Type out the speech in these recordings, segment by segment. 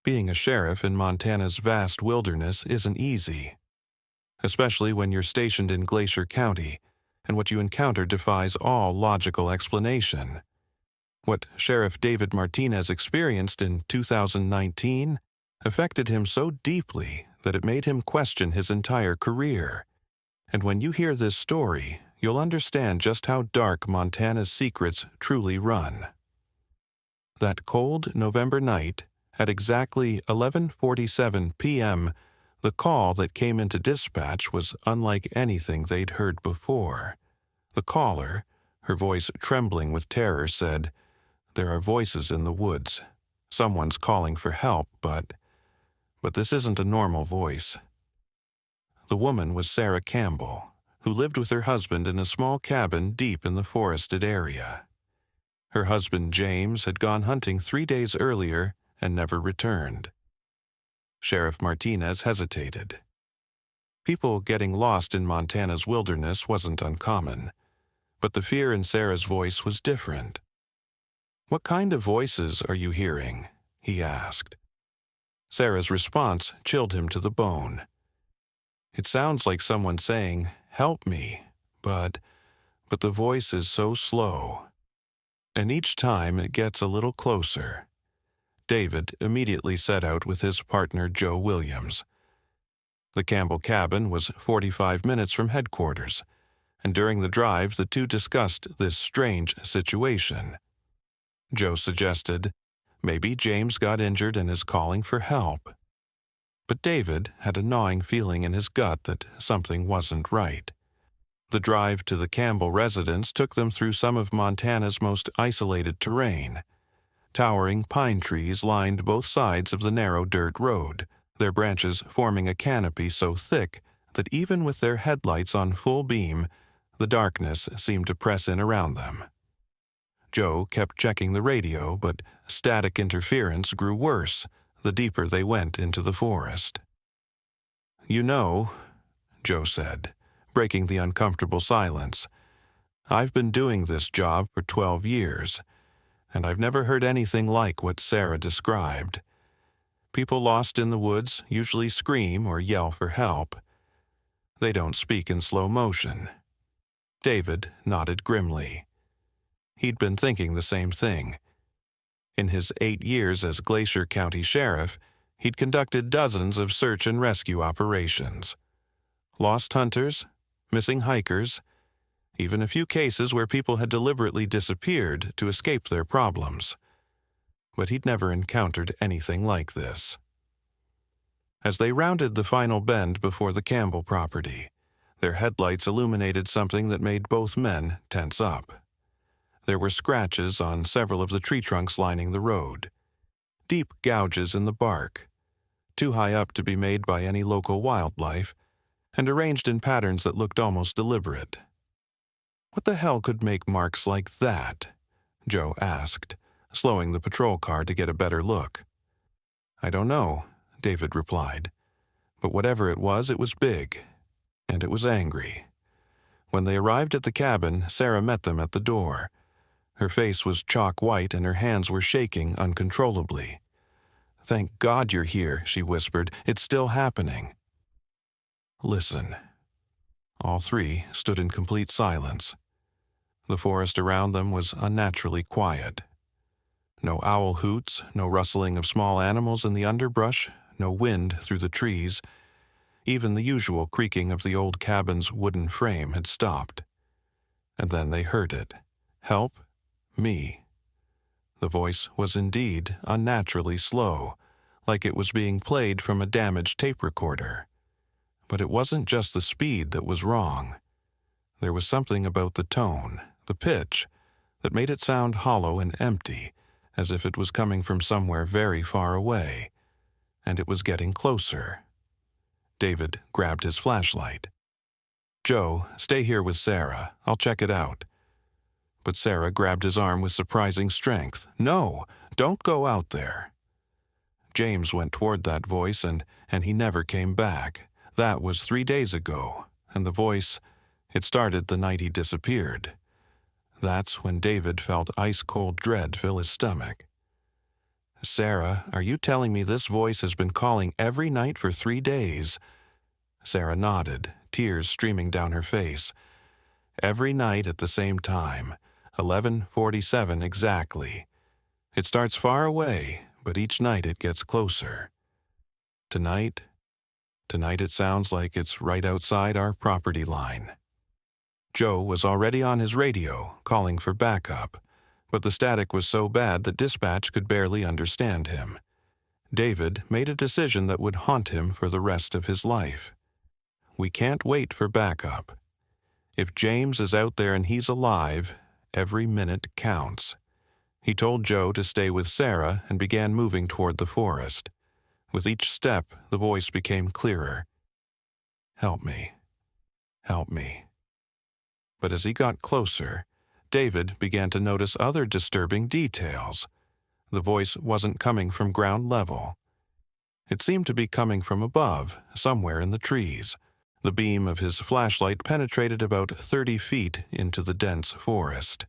Being a sheriff in Montana's vast wilderness isn't easy, especially when you're stationed in Glacier County and what you encounter defies all logical explanation. What Sheriff David Martinez experienced in 2019 affected him so deeply that it made him question his entire career. And when you hear this story, you'll understand just how dark Montana's secrets truly run. That cold November night, at exactly 11:47 p.m., the call that came into dispatch was unlike anything they'd heard before. The caller, her voice trembling with terror, said, "There are voices in the woods. Someone's calling for help, but this isn't a normal voice." The woman was Sarah Campbell, who lived with her husband in a small cabin deep in the forested area. Her husband James had gone hunting 3 days earlier and never returned. Sheriff Martinez hesitated. People getting lost in Montana's wilderness wasn't uncommon, but the fear in Sarah's voice was different. "What kind of voices are you hearing?" he asked. Sarah's response chilled him to the bone. "It sounds like someone saying, 'Help me,' but the voice is so slow. And each time it gets a little closer." David immediately set out with his partner Joe Williams. The Campbell cabin was 45 minutes from headquarters, and during the drive the two discussed this strange situation. Joe suggested, maybe James got injured and is calling for help. But David had a gnawing feeling in his gut that something wasn't right. The drive to the Campbell residence took them through some of Montana's most isolated terrain. Towering pine trees lined both sides of the narrow dirt road, their branches forming a canopy so thick that even with their headlights on full beam, the darkness seemed to press in around them. Joe kept checking the radio, but static interference grew worse the deeper they went into the forest. "You know," Joe said, breaking the uncomfortable silence, "I've been doing this job for 12 years, and I've never heard anything like what Sarah described. People lost in the woods usually scream or yell for help. They don't speak in slow motion." David nodded grimly. He'd been thinking the same thing. In his 8 years as Glacier County Sheriff, he'd conducted dozens of search and rescue operations. Lost hunters, missing hikers, even a few cases where people had deliberately disappeared to escape their problems. But he'd never encountered anything like this. As they rounded the final bend before the Campbell property, their headlights illuminated something that made both men tense up. There were scratches on several of the tree trunks lining the road, deep gouges in the bark, too high up to be made by any local wildlife, and arranged in patterns that looked almost deliberate. "What the hell could make marks like that?" Joe asked, slowing the patrol car to get a better look. "I don't know," David replied. "But whatever it was big, and it was angry." When they arrived at the cabin, Sarah met them at the door. Her face was chalk white and her hands were shaking uncontrollably. "Thank God you're here," she whispered. "It's still happening." "Listen." All three stood in complete silence. The forest around them was unnaturally quiet. No owl hoots, no rustling of small animals in the underbrush, no wind through the trees. Even the usual creaking of the old cabin's wooden frame had stopped. And then they heard it. "Help me." The voice was indeed unnaturally slow, like it was being played from a damaged tape recorder. But it wasn't just the speed that was wrong. There was something about the tone, the pitch, that made it sound hollow and empty, as if it was coming from somewhere very far away. And it was getting closer. David grabbed his flashlight. "Joe, stay here with Sarah. I'll check it out." But Sarah grabbed his arm with surprising strength. "No, don't go out there." James went toward that voice and he never came back. That was 3 days ago, and the voice, it started the night he disappeared. That's when David felt ice-cold dread fill his stomach. Sarah, are you telling me this voice has been calling every night for 3 days? Sarah nodded, tears streaming down her face. Every night at the same time, 11:47 exactly. It starts far away, but each night it gets closer. Tonight it sounds like it's right outside our property line. Joe was already on his radio, calling for backup, but the static was so bad that dispatch could barely understand him. David made a decision that would haunt him for the rest of his life. We can't wait for backup. If James is out there and he's alive, every minute counts. He told Joe to stay with Sarah and began moving toward the forest. With each step, the voice became clearer. Help me. Help me. But as he got closer, David began to notice other disturbing details. The voice wasn't coming from ground level. It seemed to be coming from above, somewhere in the trees. The beam of his flashlight penetrated about 30 feet into the dense forest.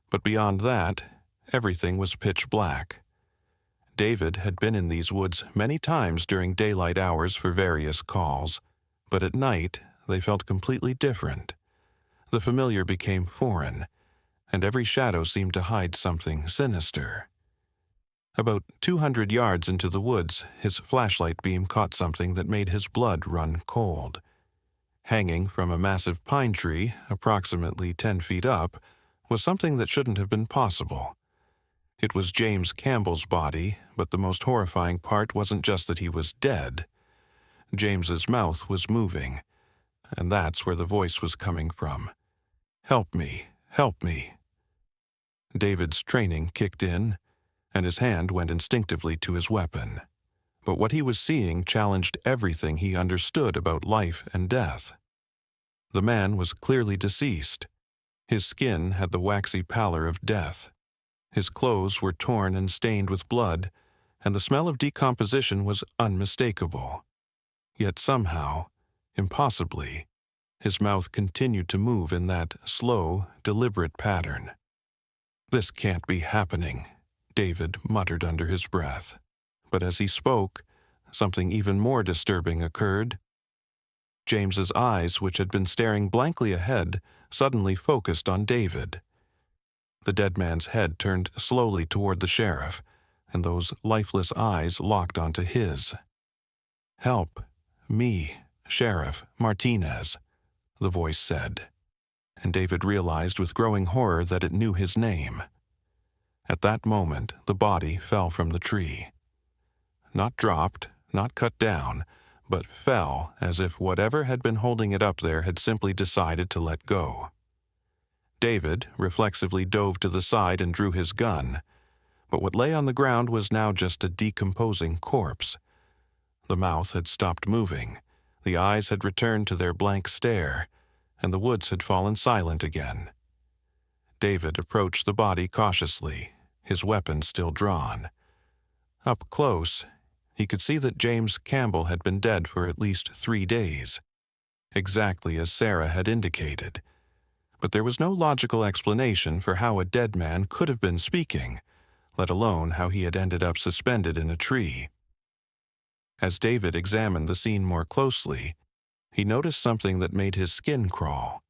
But beyond that, everything was pitch black. David had been in these woods many times during daylight hours for various calls, but at night they felt completely different. The familiar became foreign, and every shadow seemed to hide something sinister. About 200 yards into the woods, his flashlight beam caught something that made his blood run cold. Hanging from a massive pine tree, approximately 10 feet up, was something that shouldn't have been possible. It was James Campbell's body, but the most horrifying part wasn't just that he was dead. James's mouth was moving, and that's where the voice was coming from. Help me, help me. David's training kicked in, and his hand went instinctively to his weapon. But what he was seeing challenged everything he understood about life and death. The man was clearly deceased. His skin had the waxy pallor of death. His clothes were torn and stained with blood, and the smell of decomposition was unmistakable. Yet somehow, impossibly, his mouth continued to move in that slow, deliberate pattern. "This can't be happening," David muttered under his breath. But as he spoke, something even more disturbing occurred. James's eyes, which had been staring blankly ahead, suddenly focused on David. The dead man's head turned slowly toward the sheriff, and those lifeless eyes locked onto his. "Help me, Sheriff Martinez," the voice said, and David realized with growing horror that it knew his name. At that moment, the body fell from the tree. Not dropped, not cut down, but fell as if whatever had been holding it up there had simply decided to let go. David reflexively dove to the side and drew his gun, but what lay on the ground was now just a decomposing corpse. The mouth had stopped moving, the eyes had returned to their blank stare, and the woods had fallen silent again. David approached the body cautiously, his weapon still drawn. Up close, he could see that James Campbell had been dead for at least 3 days, exactly as Sarah had indicated. But there was no logical explanation for how a dead man could have been speaking, let alone how he had ended up suspended in a tree. As David examined the scene more closely, he noticed something that made his skin crawl.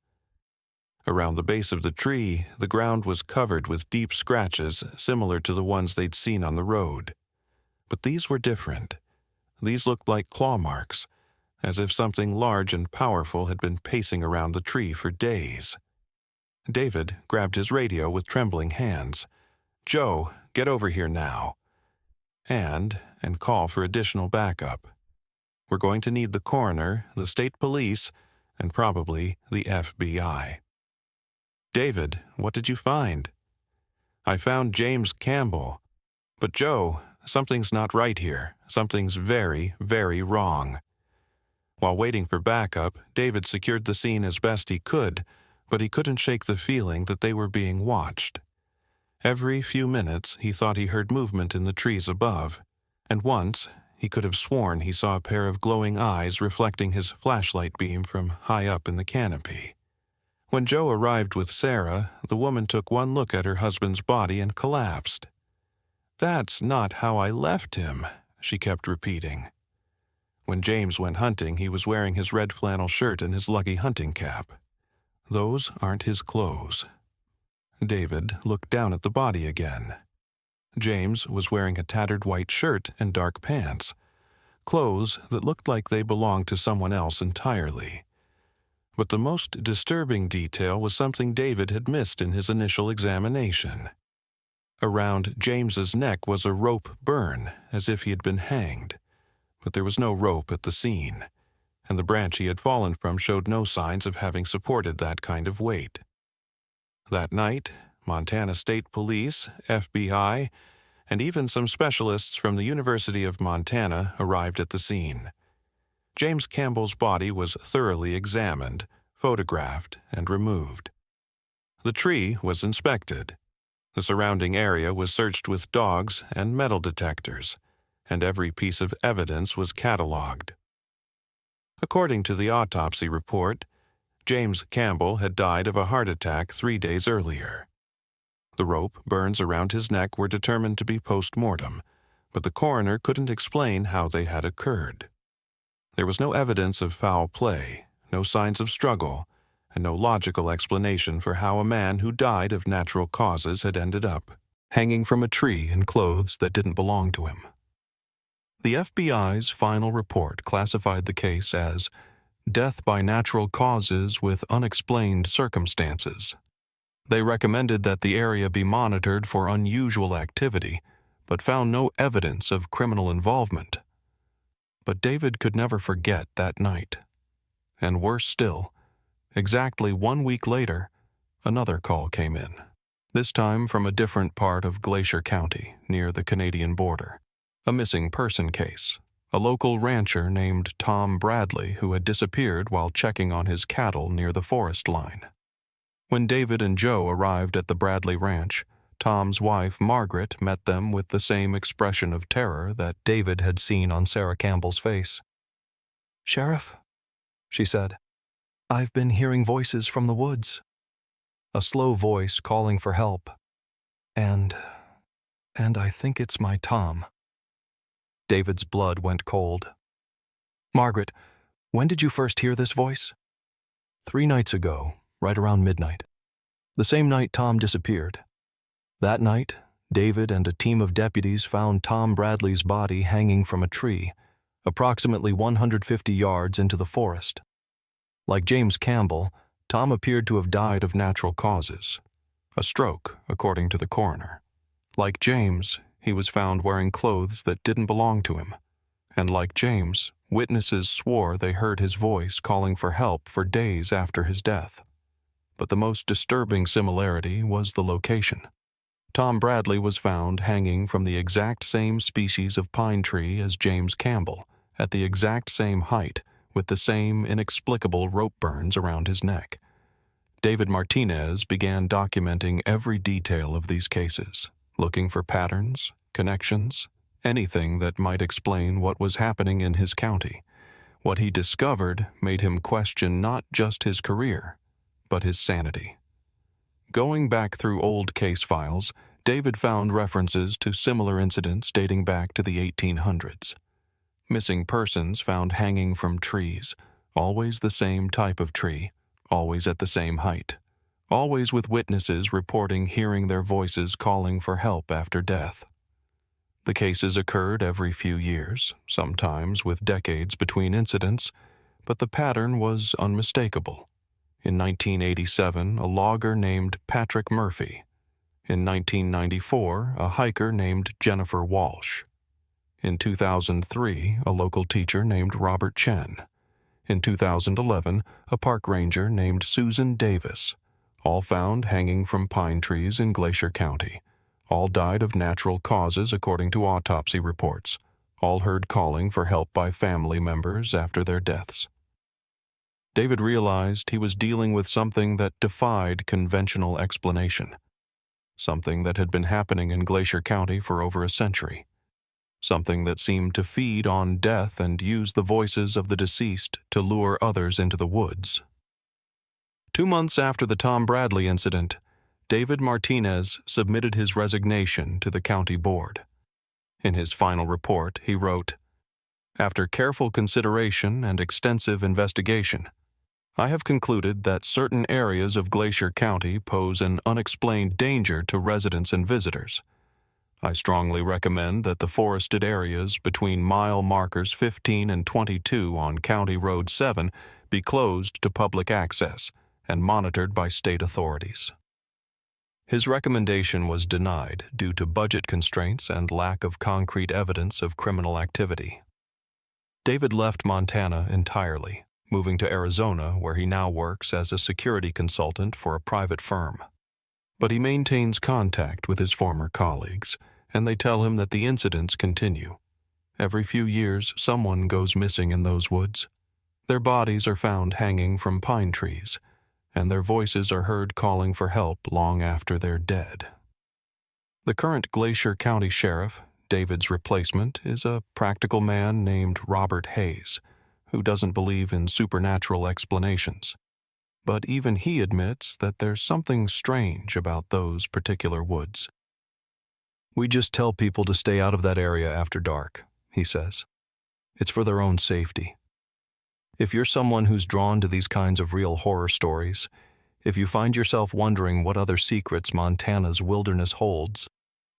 Around the base of the tree, the ground was covered with deep scratches similar to the ones they'd seen on the road. But these were different. These looked like claw marks, as if something large and powerful had been pacing around the tree for days. David grabbed his radio with trembling hands. "Joe, get over here now. And call for additional backup. We're going to need the coroner, the state police, and probably the FBI." "David, what did you find?" "I found James Campbell. But Joe, something's not right here. Something's very, very wrong." While waiting for backup, David secured the scene as best he could, but he couldn't shake the feeling that they were being watched. Every few minutes, he thought he heard movement in the trees above, and once he could have sworn he saw a pair of glowing eyes reflecting his flashlight beam from high up in the canopy. When Joe arrived with Sarah, the woman took one look at her husband's body and collapsed. "That's not how I left him," she kept repeating. When James went hunting, he was wearing his red flannel shirt and his lucky hunting cap. Those aren't his clothes. David looked down at the body again. James was wearing a tattered white shirt and dark pants, clothes that looked like they belonged to someone else entirely. But the most disturbing detail was something David had missed in his initial examination. Around James's neck was a rope burn, as if he had been hanged. But there was no rope at the scene, and the branch he had fallen from showed no signs of having supported that kind of weight. That night, Montana State Police, FBI, and even some specialists from the University of Montana arrived at the scene. James Campbell's body was thoroughly examined, photographed, and removed. The tree was inspected. The surrounding area was searched with dogs and metal detectors, and every piece of evidence was catalogued. According to the autopsy report, James Campbell had died of a heart attack 3 days earlier. The rope burns around his neck were determined to be post-mortem, but the coroner couldn't explain how they had occurred. There was no evidence of foul play, no signs of struggle, and no logical explanation for how a man who died of natural causes had ended up hanging from a tree in clothes that didn't belong to him. The FBI's final report classified the case as death by natural causes with unexplained circumstances. They recommended that the area be monitored for unusual activity, but found no evidence of criminal involvement. But David could never forget that night. And worse still, exactly 1 week later, another call came in, this time from a different part of Glacier County, near the Canadian border. A missing person case. A local rancher named Tom Bradley who had disappeared while checking on his cattle near the forest line. When David and Joe arrived at the Bradley ranch, Tom's wife, Margaret, met them with the same expression of terror that David had seen on Sarah Campbell's face. "Sheriff," she said, "I've been hearing voices from the woods." A slow voice calling for help. And I think it's my Tom." David's blood went cold. "Margaret, when did you first hear this voice?" 3 nights ago, right around midnight. The same night Tom disappeared. That night, David and a team of deputies found Tom Bradley's body hanging from a tree, approximately 150 yards into the forest. Like James Campbell, Tom appeared to have died of natural causes. A stroke, according to the coroner. Like James, he was found wearing clothes that didn't belong to him. And like James, witnesses swore they heard his voice calling for help for days after his death. But the most disturbing similarity was the location. Tom Bradley was found hanging from the exact same species of pine tree as James Campbell, at the exact same height, with the same inexplicable rope burns around his neck. David Martinez began documenting every detail of these cases, looking for patterns, connections, anything that might explain what was happening in his county. What he discovered made him question not just his career, but his sanity. Going back through old case files, David found references to similar incidents dating back to the 1800s. Missing persons found hanging from trees, always the same type of tree, always at the same height, always with witnesses reporting hearing their voices calling for help after death. The cases occurred every few years, sometimes with decades between incidents, but the pattern was unmistakable. In 1987, a logger named Patrick Murphy. In 1994, a hiker named Jennifer Walsh. In 2003, a local teacher named Robert Chen. In 2011, a park ranger named Susan Davis, all found hanging from pine trees in Glacier County. All died of natural causes according to autopsy reports. All heard calling for help by family members after their deaths. David realized he was dealing with something that defied conventional explanation. Something that had been happening in Glacier County for over a century. Something that seemed to feed on death and use the voices of the deceased to lure others into the woods. 2 months after the Tom Bradley incident, David Martinez submitted his resignation to the county board. In his final report, he wrote, "After careful consideration and extensive investigation, I have concluded that certain areas of Glacier County pose an unexplained danger to residents and visitors. I strongly recommend that the forested areas between mile markers 15 and 22 on County Road 7 be closed to public access and monitored by state authorities." His recommendation was denied due to budget constraints and lack of concrete evidence of criminal activity. David left Montana entirely, moving to Arizona, where he now works as a security consultant for a private firm. But he maintains contact with his former colleagues, and they tell him that the incidents continue. Every few years, someone goes missing in those woods. Their bodies are found hanging from pine trees, and their voices are heard calling for help long after they're dead. The current Glacier County Sheriff, David's replacement, is a practical man named Robert Hayes, who doesn't believe in supernatural explanations. But even he admits that there's something strange about those particular woods. "We just tell people to stay out of that area after dark," he says. "It's for their own safety. If you're someone who's drawn to these kinds of real horror stories, if you find yourself wondering what other secrets Montana's wilderness holds,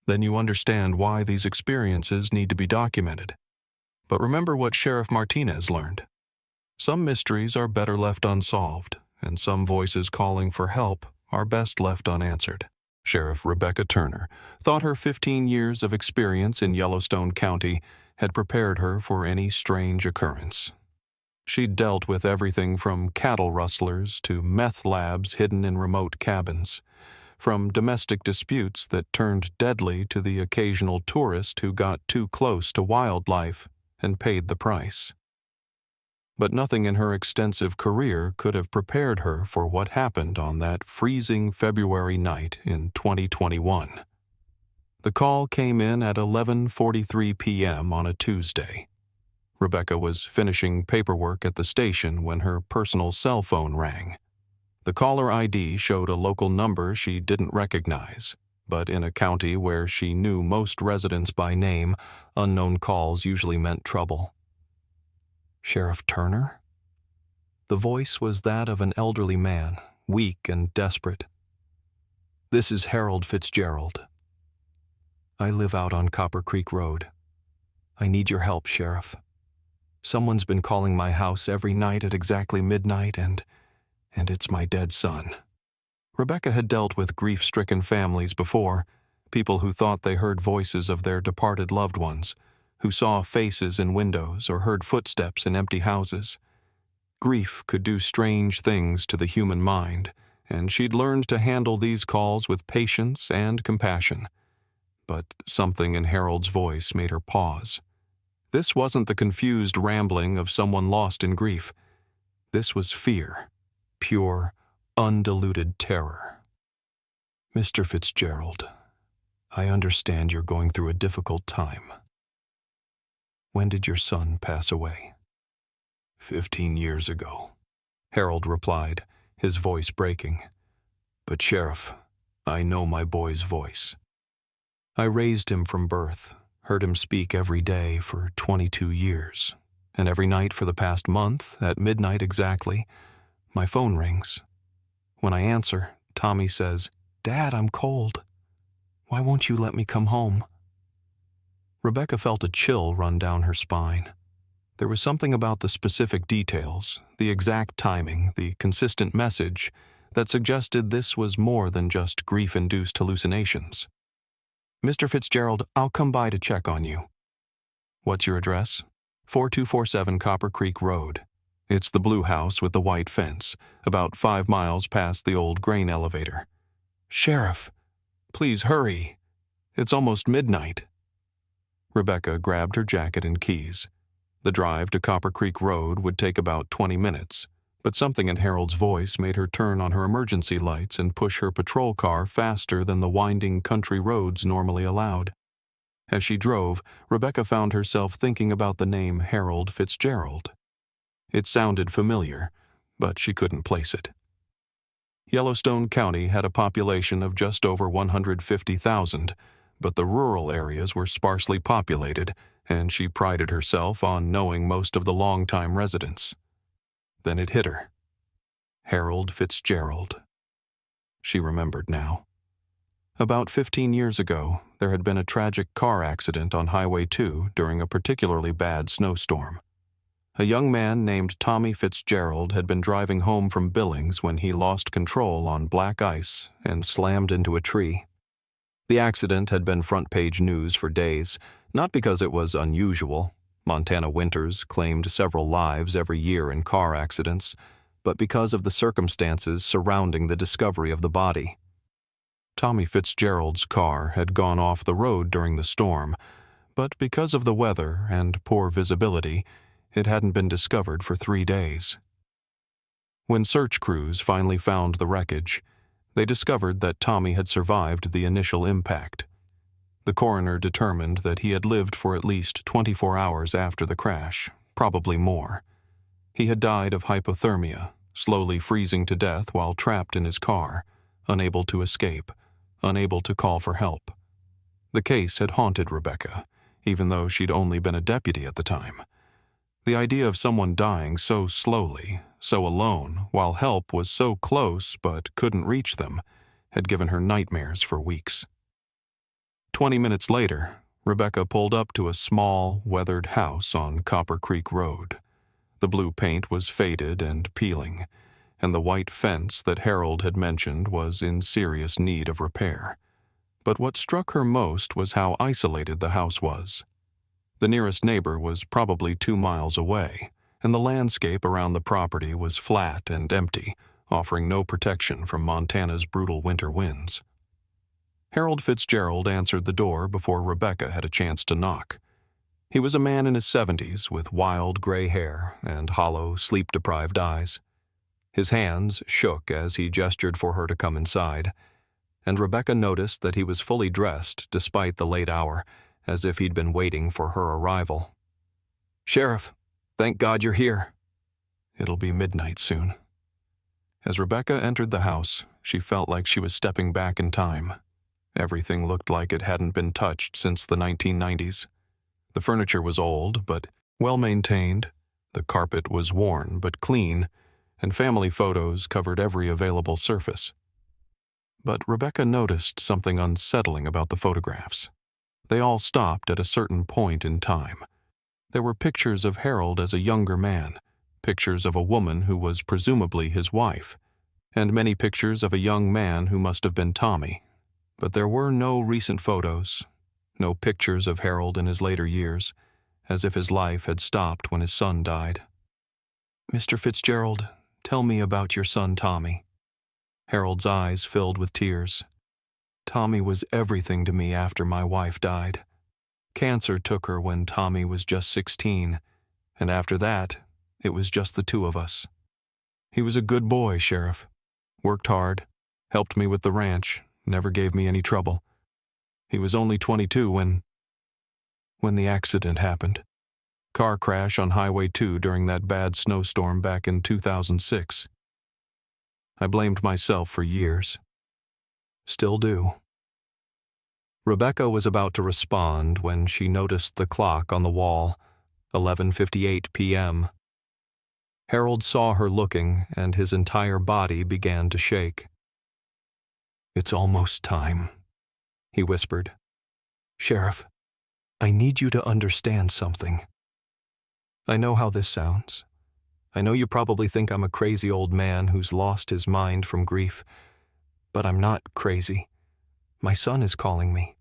then you understand why these experiences need to be documented. But remember what Sheriff Martinez learned. Some mysteries are better left unsolved, and some voices calling for help are best left unanswered." Sheriff Rebecca Turner thought her 15 years of experience in Yellowstone County had prepared her for any strange occurrence. She'd dealt with everything from cattle rustlers to meth labs hidden in remote cabins, from domestic disputes that turned deadly to the occasional tourist who got too close to wildlife and paid the price. But nothing in her extensive career could have prepared her for what happened on that freezing February night in 2021. The call came in at 11:43 p.m. on a Tuesday. Rebecca was finishing paperwork at the station when her personal cell phone rang. The caller ID showed a local number she didn't recognize, but in a county where she knew most residents by name, unknown calls usually meant trouble. "Sheriff Turner?" The voice was that of an elderly man, weak and desperate. "This is Harold Fitzgerald. I live out on Copper Creek Road. I need your help, Sheriff. Someone's been calling my house every night at exactly midnight, and it's my dead son." Rebecca had dealt with grief-stricken families before, people who thought they heard voices of their departed loved ones, who saw faces in windows or heard footsteps in empty houses. Grief could do strange things to the human mind, and she'd learned to handle these calls with patience and compassion. But something in Harold's voice made her pause. This wasn't the confused rambling of someone lost in grief. This was fear, pure, undiluted terror. "Mr. Fitzgerald, I understand you're going through a difficult time. When did your son pass away?" 15 years ago, Harold replied, his voice breaking. "But Sheriff, I know my boy's voice. I raised him from birth, heard him speak every day for 22 years, and every night for the past month, at midnight exactly, my phone rings. When I answer, Tommy says, 'Dad, I'm cold. Why won't you let me come home?'" Rebecca felt a chill run down her spine. There was something about the specific details, the exact timing, the consistent message, that suggested this was more than just grief-induced hallucinations. "Mr. Fitzgerald, I'll come by to check on you." "What's your address?" 4247 Copper Creek Road. It's the blue house with the white fence, about 5 miles past the old grain elevator. "Sheriff, please hurry. It's almost midnight." Rebecca grabbed her jacket and keys. The drive to Copper Creek Road would take about 20 minutes, but something in Harold's voice made her turn on her emergency lights and push her patrol car faster than the winding country roads normally allowed. As she drove, Rebecca found herself thinking about the name Harold Fitzgerald. It sounded familiar, but she couldn't place it. Yellowstone County had a population of just over 150,000, but the rural areas were sparsely populated, and she prided herself on knowing most of the longtime residents. Then it hit her. Harold Fitzgerald. She remembered now. About 15 years ago, there had been a tragic car accident on Highway 2 during a particularly bad snowstorm. A young man named Tommy Fitzgerald had been driving home from Billings when he lost control on black ice and slammed into a tree. The accident had been front-page news for days, not because it was unusual. Montana winters claimed several lives every year in car accidents, but because of the circumstances surrounding the discovery of the body. Tommy Fitzgerald's car had gone off the road during the storm, but because of the weather and poor visibility, it hadn't been discovered for 3 days. When search crews finally found the wreckage, they discovered that Tommy had survived the initial impact. The coroner determined that he had lived for at least 24 hours after the crash, probably more. He had died of hypothermia, slowly freezing to death while trapped in his car, unable to escape, unable to call for help. The case had haunted Rebecca, even though she'd only been a deputy at the time. The idea of someone dying so slowly, so alone, while help was so close but couldn't reach them, had given her nightmares for weeks. 20 minutes later, Rebecca pulled up to a small, weathered house on Copper Creek Road. The blue paint was faded and peeling, and the white fence that Harold had mentioned was in serious need of repair. But what struck her most was how isolated the house was. The nearest neighbor was probably 2 miles away, and the landscape around the property was flat and empty, offering no protection from Montana's brutal winter winds. Harold Fitzgerald answered the door before Rebecca had a chance to knock. He was a man in his 70s with wild gray hair and hollow, sleep-deprived eyes. His hands shook as he gestured for her to come inside, and Rebecca noticed that he was fully dressed despite the late hour, as if he'd been waiting for her arrival. "Sheriff, thank God you're here." "It'll be midnight soon." As Rebecca entered the house, she felt like she was stepping back in time. Everything looked like it hadn't been touched since the 1990s. The furniture was old, but well-maintained. The carpet was worn, but clean, and family photos covered every available surface. But Rebecca noticed something unsettling about the photographs. They all stopped at a certain point in time. There were pictures of Harold as a younger man, pictures of a woman who was presumably his wife, and many pictures of a young man who must have been Tommy. But there were no recent photos, no pictures of Harold in his later years, as if his life had stopped when his son died. "Mr. Fitzgerald, tell me about your son Tommy." Harold's eyes filled with tears. "Tommy was everything to me after my wife died. Cancer took her when Tommy was just 16, and after that, it was just the two of us. He was a good boy, Sheriff. Worked hard, helped me with the ranch, never gave me any trouble. He was only 22 when the accident happened. Car crash on Highway 2 during that bad snowstorm back in 2006. I blamed myself for years. Still do." Rebecca was about to respond when she noticed the clock on the wall, 11:58 p.m. Harold saw her looking, and his entire body began to shake. "It's almost time," he whispered. "Sheriff, I need you to understand something. I know how this sounds. I know you probably think I'm a crazy old man who's lost his mind from grief, but I'm not crazy. My son is calling me,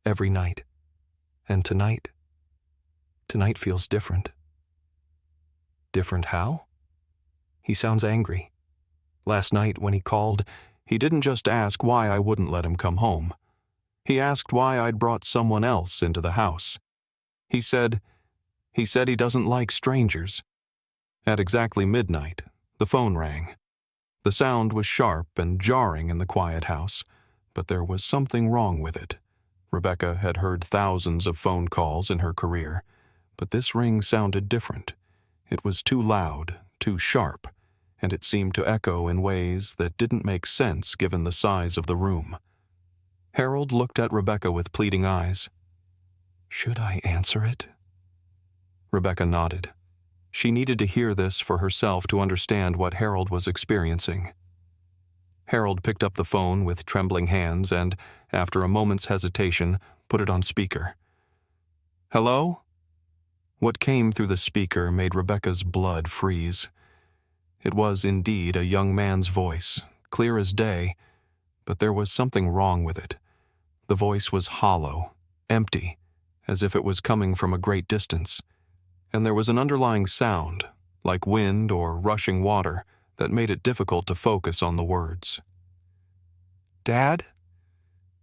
every night. And tonight feels different." "Different how?" "He sounds angry. Last night when he called, he didn't just ask why I wouldn't let him come home. He asked why I'd brought someone else into the house. He said he doesn't like strangers." At exactly midnight, the phone rang. The sound was sharp and jarring in the quiet house, but there was something wrong with it. Rebecca had heard thousands of phone calls in her career, but this ring sounded different. It was too loud, too sharp, and it seemed to echo in ways that didn't make sense given the size of the room. Harold looked at Rebecca with pleading eyes. "Should I answer it?" Rebecca nodded. She needed to hear this for herself to understand what Harold was experiencing. Harold picked up the phone with trembling hands and, after a moment's hesitation, put it on speaker. "Hello?" What came through the speaker made Rebecca's blood freeze. It was indeed a young man's voice, clear as day, but there was something wrong with it. The voice was hollow, empty, as if it was coming from a great distance, and there was an underlying sound, like wind or rushing water, that made it difficult to focus on the words. "Dad?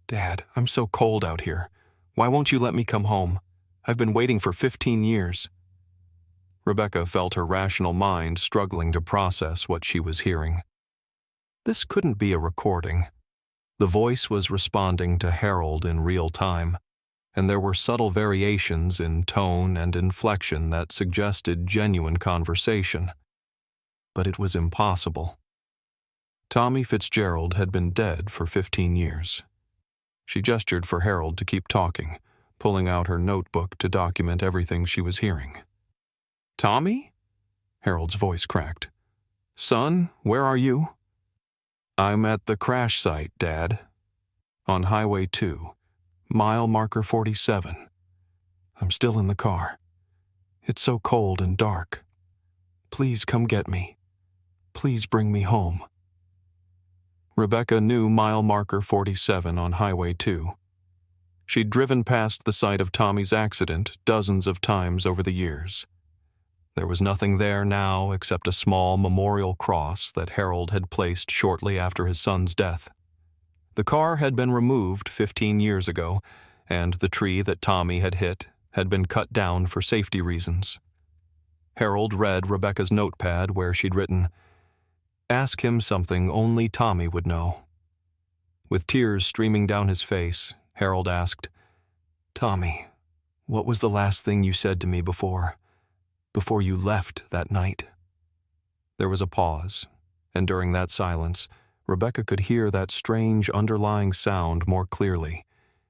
Dad, I'm so cold out here. Why won't you let me come home? I've been waiting for 15 years. Rebecca felt her rational mind struggling to process what she was hearing. This couldn't be a recording. The voice was responding to Harold in real time, and there were subtle variations in tone and inflection that suggested genuine conversation. But it was impossible. Tommy Fitzgerald had been dead for 15 years. She gestured for Harold to keep talking, pulling out her notebook to document everything she was hearing. "Tommy?" Harold's voice cracked. "Son, where are you?" "I'm at the crash site, Dad. On Highway 2, mile marker 47. I'm still in the car. It's so cold and dark. Please come get me. Please bring me home." Rebecca knew mile marker 47 on Highway 2. She'd driven past the site of Tommy's accident dozens of times over the years. There was nothing there now except a small memorial cross that Harold had placed shortly after his son's death. The car had been removed 15 years ago, and the tree that Tommy had hit had been cut down for safety reasons. Harold read Rebecca's notepad where she'd written, "Ask him something only Tommy would know." With tears streaming down his face, Harold asked, "Tommy, what was the last thing you said to me before you left that night?" There was a pause, and during that silence, Rebecca could hear that strange underlying sound more clearly.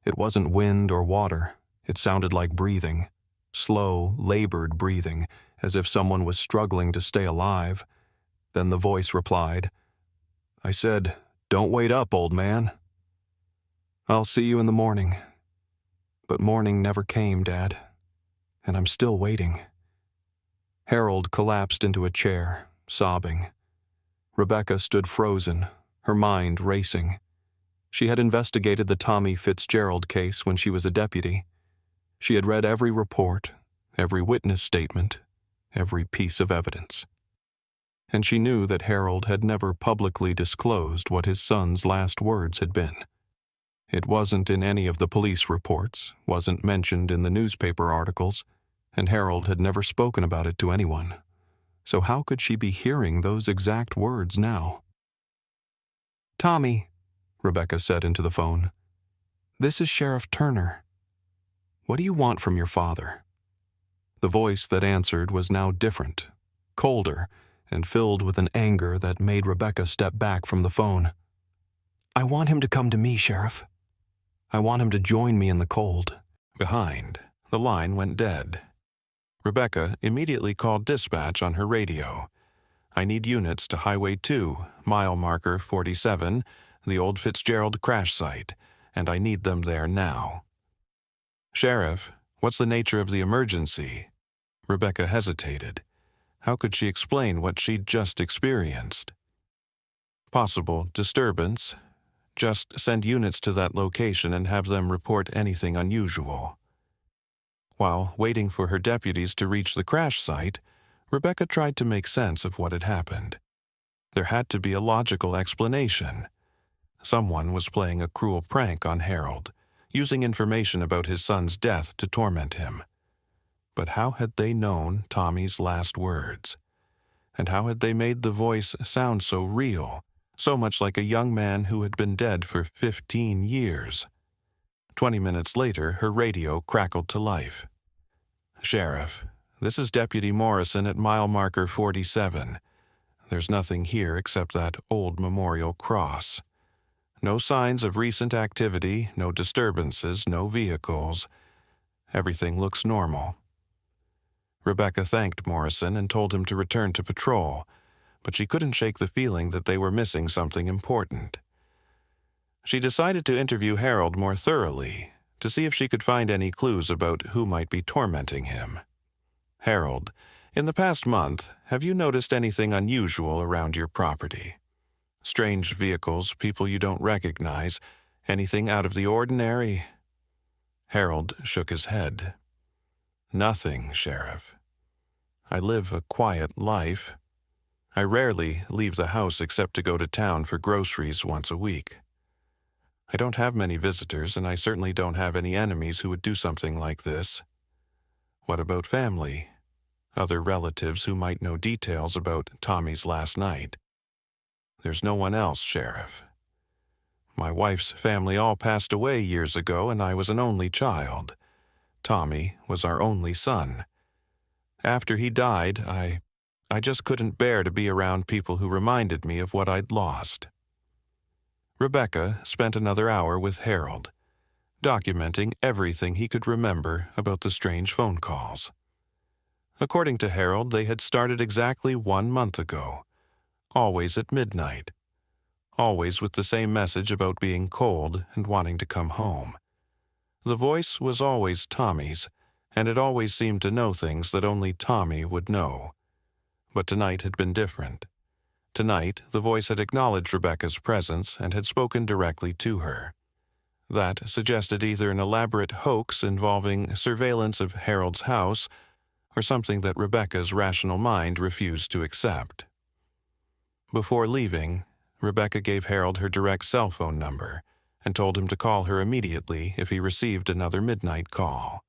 It wasn't wind or water. It sounded like breathing, slow, labored breathing, as if someone was struggling to stay alive. Then the voice replied, "I said, 'Don't wait up, old man.' I'll see you in the morning." But morning never came, Dad, and I'm still waiting. Harold collapsed into a chair, sobbing. Rebecca stood frozen, her mind racing. She had investigated the Tommy Fitzgerald case when she was a deputy. She had read every report, every witness statement, every piece of evidence. And she knew that Harold had never publicly disclosed what his son's last words had been. It wasn't in any of the police reports, wasn't mentioned in the newspaper articles, and Harold had never spoken about it to anyone. So how could she be hearing those exact words now? "Tommy," Rebecca said into the phone, "this is Sheriff Turner. What do you want from your father?" The voice that answered was now different, colder, and filled with an anger that made Rebecca step back from the phone. "I want him to come to me, Sheriff. I want him to join me in the cold." Behind, the line went dead. Rebecca immediately called dispatch on her radio. "I need units to Highway 2, mile marker 47, the old Fitzgerald crash site, and I need them there now." "Sheriff, what's the nature of the emergency?" Rebecca hesitated. How could she explain what she'd just experienced? "Possible disturbance. Just send units to that location and have them report anything unusual." While waiting for her deputies to reach the crash site, Rebecca tried to make sense of what had happened. There had to be a logical explanation. Someone was playing a cruel prank on Harold, using information about his son's death to torment him. But how had they known Tommy's last words? And how had they made the voice sound so real, so much like a young man who had been dead for 15 years? 20 minutes later, her radio crackled to life. "Sheriff, this is Deputy Morrison at mile marker 47. There's nothing here except that old memorial cross. No signs of recent activity, no disturbances, no vehicles. Everything looks normal. Rebecca thanked Morrison and told him to return to patrol, but she couldn't shake the feeling that they were missing something important. She decided to interview Harold more thoroughly to see if she could find any clues about who might be tormenting him. Harold, in the past month, have you noticed anything unusual around your property? Strange vehicles, people you don't recognize, anything out of the ordinary? Harold shook his head. Nothing, Sheriff. I live a quiet life. I rarely leave the house except to go to town for groceries once a week. I don't have many visitors, and I certainly don't have any enemies who would do something like this. What about family? Other relatives who might know details about Tommy's last night? There's no one else, Sheriff. My wife's family all passed away years ago, and I was an only child. Tommy was our only son. After he died, I just couldn't bear to be around people who reminded me of what I'd lost. Rebecca spent another hour with Harold, documenting everything he could remember about the strange phone calls. According to Harold, they had started exactly 1 month ago, always at midnight, always with the same message about being cold and wanting to come home. The voice was always Tommy's, and it always seemed to know things that only Tommy would know. But tonight had been different. Tonight, the voice had acknowledged Rebecca's presence and had spoken directly to her. That suggested either an elaborate hoax involving surveillance of Harold's house or something that Rebecca's rational mind refused to accept. Before leaving, Rebecca gave Harold her direct cell phone number and told him to call her immediately if he received another midnight call.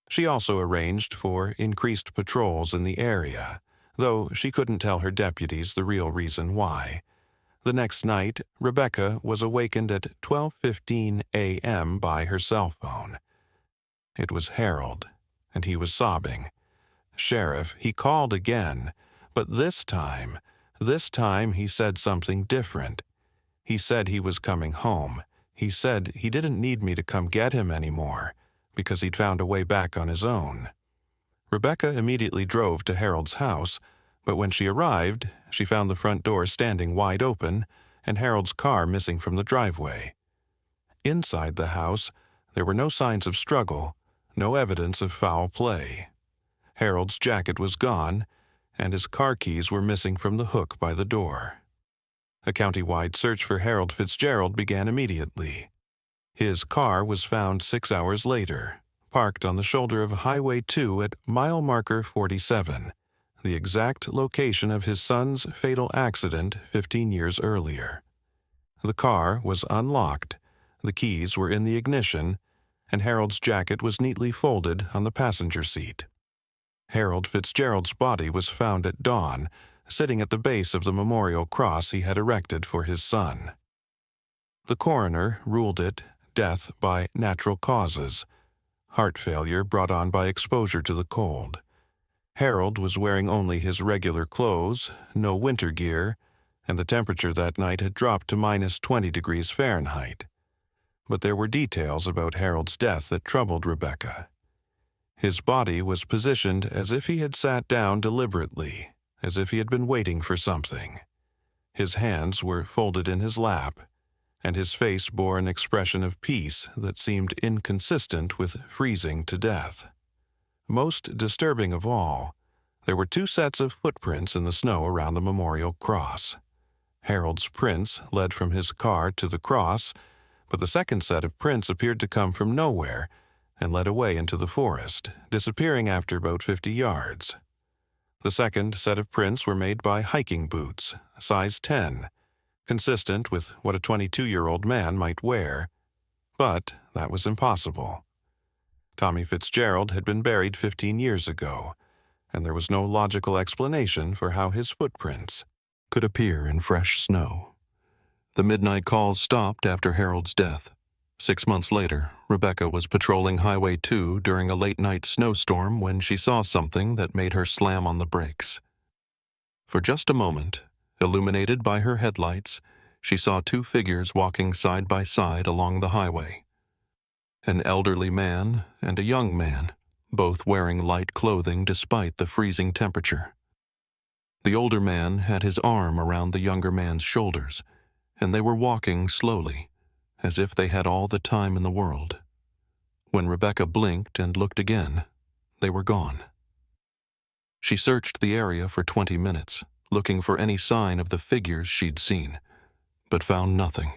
She also arranged for increased patrols in the area, though she couldn't tell her deputies the real reason why. The next night, Rebecca was awakened at 12:15 a.m. by her cell phone. It was Harold, and he was sobbing. Sheriff, he called again, but this time he said something different. He said he was coming home. He said he didn't need me to come get him anymore, because he'd found a way back on his own. Rebecca immediately drove to Harold's house, but when she arrived, she found the front door standing wide open and Harold's car missing from the driveway. Inside the house, there were no signs of struggle, no evidence of foul play. Harold's jacket was gone, and his car keys were missing from the hook by the door. A county-wide search for Harold Fitzgerald began immediately. His car was found 6 hours later, parked on the shoulder of Highway 2 at mile marker 47, the exact location of his son's fatal accident 15 years earlier. The car was unlocked, the keys were in the ignition, and Harold's jacket was neatly folded on the passenger seat. Harold Fitzgerald's body was found at dawn, sitting at the base of the memorial cross he had erected for his son. The coroner ruled it death by natural causes, heart failure brought on by exposure to the cold. Harold was wearing only his regular clothes, no winter gear, and the temperature that night had dropped to -20 degrees Fahrenheit. But there were details about Harold's death that troubled Rebecca. His body was positioned as if he had sat down deliberately, as if he had been waiting for something. His hands were folded in his lap, and his face bore an expression of peace that seemed inconsistent with freezing to death. Most disturbing of all, there were 2 sets of footprints in the snow around the memorial cross. Harold's prints led from his car to the cross, but the second set of prints appeared to come from nowhere and led away into the forest, disappearing after about 50 yards. The second set of prints were made by hiking boots, size 10, consistent with what a 22-year-old man might wear, but that was impossible. Tommy Fitzgerald had been buried 15 years ago, and there was no logical explanation for how his footprints could appear in fresh snow. The midnight calls stopped after Harold's death. 6 months later, Rebecca was patrolling Highway 2 during a late-night snowstorm when she saw something that made her slam on the brakes. For just a moment, illuminated by her headlights, she saw two figures walking side by side along the highway. An elderly man and a young man, both wearing light clothing despite the freezing temperature. The older man had his arm around the younger man's shoulders, and they were walking slowly, as if they had all the time in the world. When Rebecca blinked and looked again, they were gone. She searched the area for 20 minutes, looking for any sign of the figures she'd seen, but found nothing.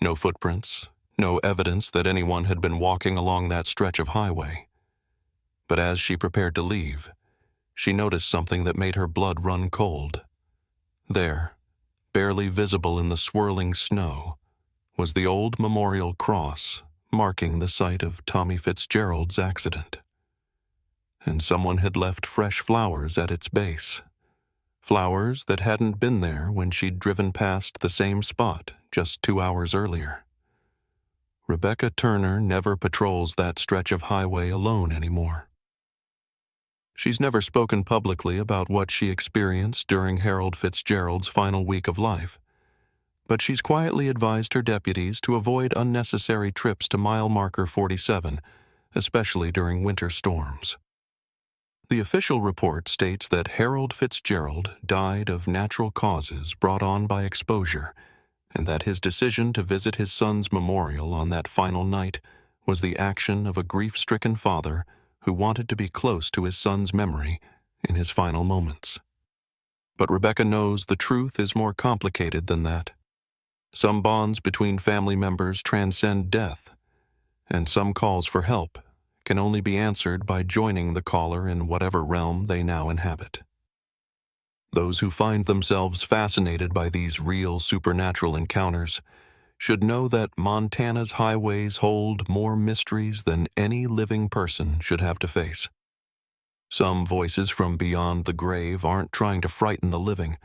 No footprints, no evidence that anyone had been walking along that stretch of highway. But as she prepared to leave, she noticed something that made her blood run cold. There, barely visible in the swirling snow, was the old memorial cross marking the site of Tommy Fitzgerald's accident. And someone had left fresh flowers at its base. Flowers that hadn't been there when she'd driven past the same spot just 2 hours earlier. Rebecca Turner never patrols that stretch of highway alone anymore. She's never spoken publicly about what she experienced during Harold Fitzgerald's final week of life, but she's quietly advised her deputies to avoid unnecessary trips to mile marker 47, especially during winter storms. The official report states that Harold Fitzgerald died of natural causes brought on by exposure, and that his decision to visit his son's memorial on that final night was the action of a grief-stricken father who wanted to be close to his son's memory in his final moments. But Rebecca knows the truth is more complicated than that. Some bonds between family members transcend death, and some calls for help can only be answered by joining the caller in whatever realm they now inhabit. Those who find themselves fascinated by these real supernatural encounters should know that Montana's highways hold more mysteries than any living person should have to face. Some voices from beyond the grave aren't trying to frighten the living,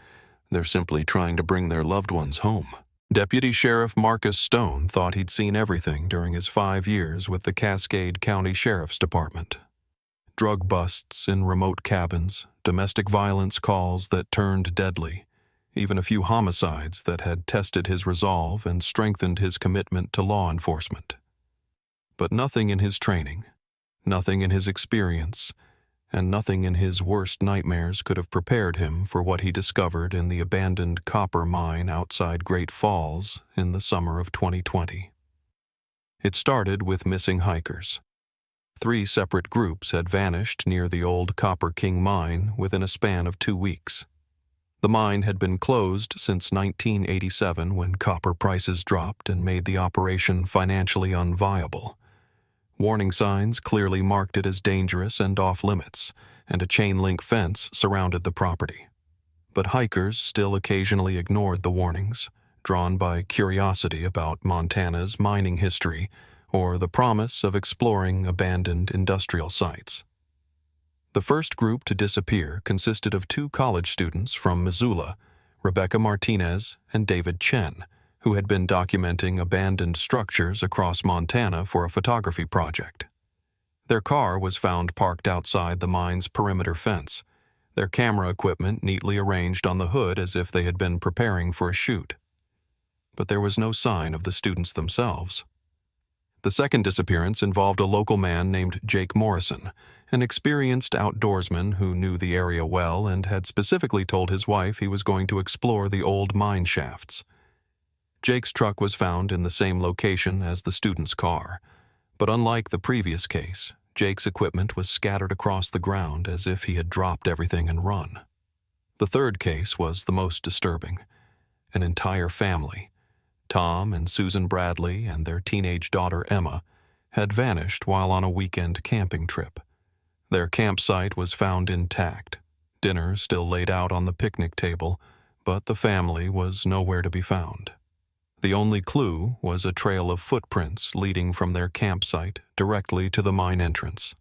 they're simply trying to bring their loved ones home. Deputy Sheriff Marcus Stone thought he'd seen everything during his 5 years with the Cascade County Sheriff's Department. Drug busts in remote cabins, domestic violence calls that turned deadly, even a few homicides that had tested his resolve and strengthened his commitment to law enforcement. But nothing in his training, nothing in his experience, and nothing in his worst nightmares could have prepared him for what he discovered in the abandoned copper mine outside Great Falls in the summer of 2020. It started with missing hikers. 3 separate groups had vanished near the old Copper King mine within a span of 2 weeks. The mine had been closed since 1987 when copper prices dropped and made the operation financially unviable. Warning signs clearly marked it as dangerous and off-limits, and a chain-link fence surrounded the property. But hikers still occasionally ignored the warnings, drawn by curiosity about Montana's mining history or the promise of exploring abandoned industrial sites. The first group to disappear consisted of 2 college students from Missoula, Rebecca Martinez and David Chen, who had been documenting abandoned structures across Montana for a photography project. Their car was found parked outside the mine's perimeter fence, their camera equipment neatly arranged on the hood as if they had been preparing for a shoot. But there was no sign of the students themselves. The second disappearance involved a local man named Jake Morrison, an experienced outdoorsman who knew the area well and had specifically told his wife he was going to explore the old mine shafts. Jake's truck was found in the same location as the student's car, but unlike the previous case, Jake's equipment was scattered across the ground as if he had dropped everything and run. The third case was the most disturbing. An entire family, Tom and Susan Bradley and their teenage daughter Emma, had vanished while on a weekend camping trip. Their campsite was found intact, dinner still laid out on the picnic table, but the family was nowhere to be found. The only clue was a trail of footprints leading from their campsite directly to the mine entrance.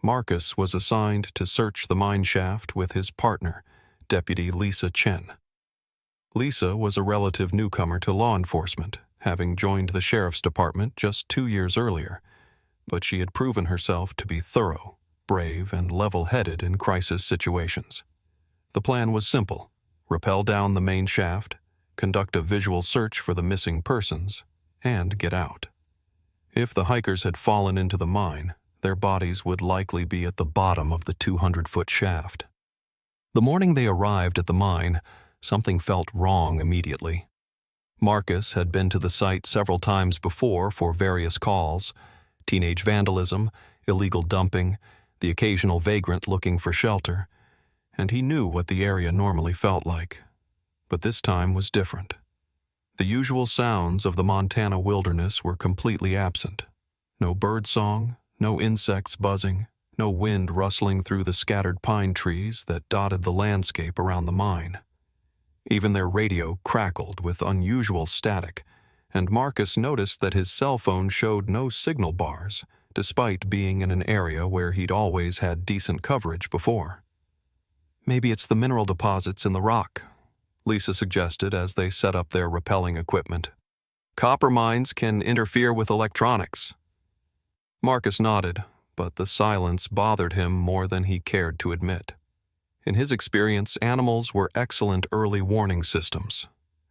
Marcus was assigned to search the mine shaft with his partner, Deputy Lisa Chen. Lisa was a relative newcomer to law enforcement, having joined the sheriff's department just 2 years earlier, but she had proven herself to be thorough, brave, and level-headed in crisis situations. The plan was simple: rappel down the main shaft, conduct a visual search for the missing persons, and get out. If the hikers had fallen into the mine, their bodies would likely be at the bottom of the 200-foot shaft. The morning they arrived at the mine, something felt wrong immediately. Marcus had been to the site several times before for various calls: teenage vandalism, illegal dumping, the occasional vagrant looking for shelter, and he knew what the area normally felt like. But this time was different. The usual sounds of the Montana wilderness were completely absent. No birdsong, no insects buzzing, no wind rustling through the scattered pine trees that dotted the landscape around the mine. Even their radio crackled with unusual static, and Marcus noticed that his cell phone showed no signal bars, despite being in an area where he'd always had decent coverage before. "Maybe it's the mineral deposits in the rock," Lisa suggested as they set up their rappelling equipment. "Copper mines can interfere with electronics." Marcus nodded, but the silence bothered him more than he cared to admit. In his experience, animals were excellent early warning systems.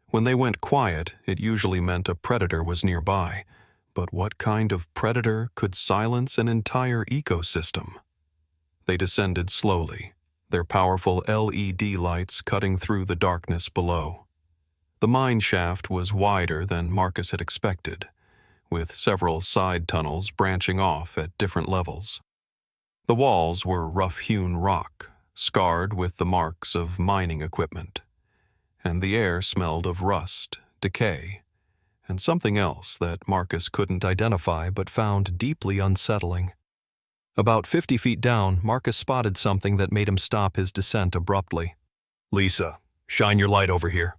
When they went quiet, it usually meant a predator was nearby. But what kind of predator could silence an entire ecosystem? They descended slowly, their powerful LED lights cutting through the darkness below. The mine shaft was wider than Marcus had expected, with several side tunnels branching off at different levels. The walls were rough-hewn rock, scarred with the marks of mining equipment, and the air smelled of rust, decay, and something else that Marcus couldn't identify but found deeply unsettling. About 50 feet down, Marcus spotted something that made him stop his descent abruptly. "Lisa, shine your light over here."